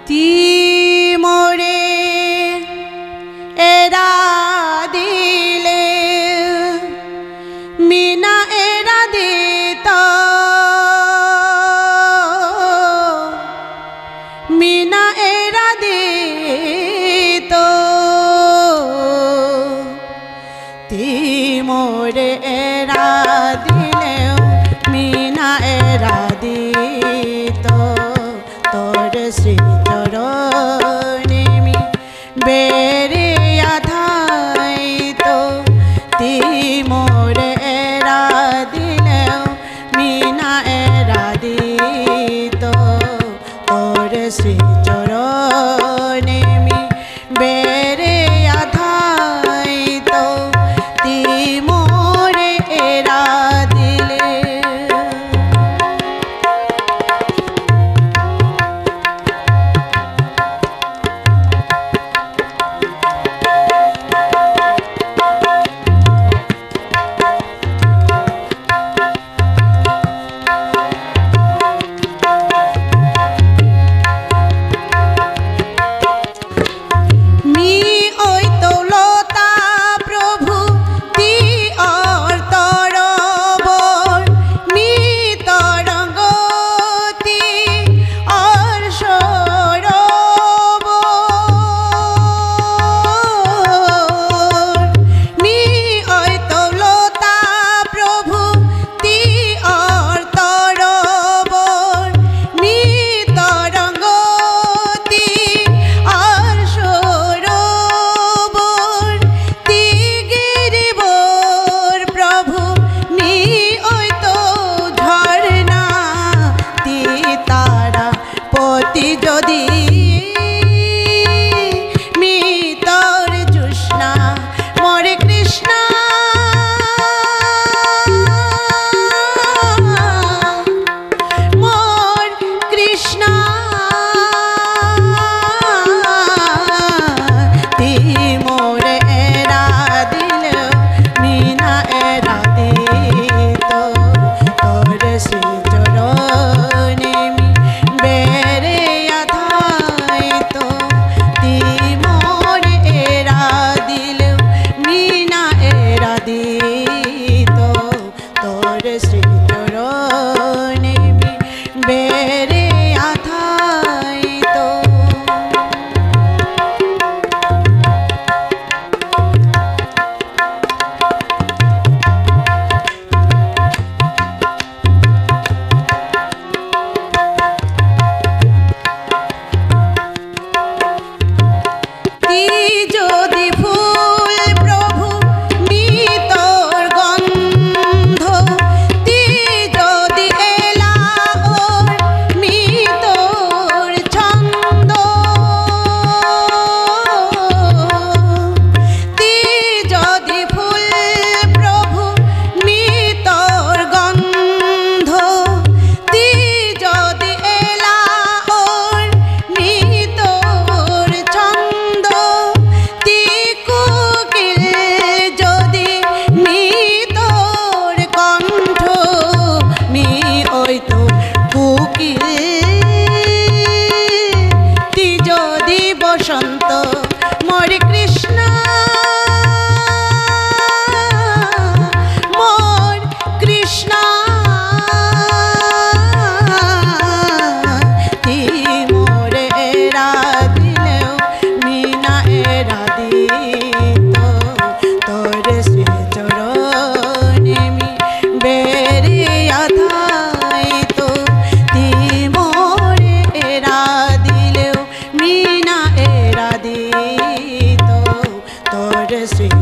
ती मोरे एरा दिले मीना एरा देता मीना एरा देतो ती मोरे एरा दिले मीना एरा देतो तोर श्री चरणे मी बेरे आधाइतो ती मोरे एरा दिले मीना एरा देतो तोर श्री चरणे मी बेरे आधाइतो ती मोरे एरा दिले যদি মিতর জুষ্ণা মরে কৃষ্ণ মোর কৃষ্ণ তি মোরে এরা দিল মিনা এরা দিত তোর শ্রী চরণে মি বেরে श्री चरणे मी बेरे आधाइतो ती যদি ফুল প্রভু মিতর গন্ধ ती যদি এলা ওর মিতর ছন্দ ती যদি ফুল প্রভু মিতর গন্ধ ती যদি এলা ওর মিতর ছন্দ ती কোকিল যদি মিতর কণ্ঠ মি ওই তো কোকিল ती যদি বসন্ত মরে কৃষ্ণ মোর কৃষ্ণ ती মোরে এরা দিলেও মিনা এরা দিত তোর শ্রী চরণে মি বেরে আধাইতো ती মোরে এরা দিলেও মিনা এরা দিত তোর শ্রী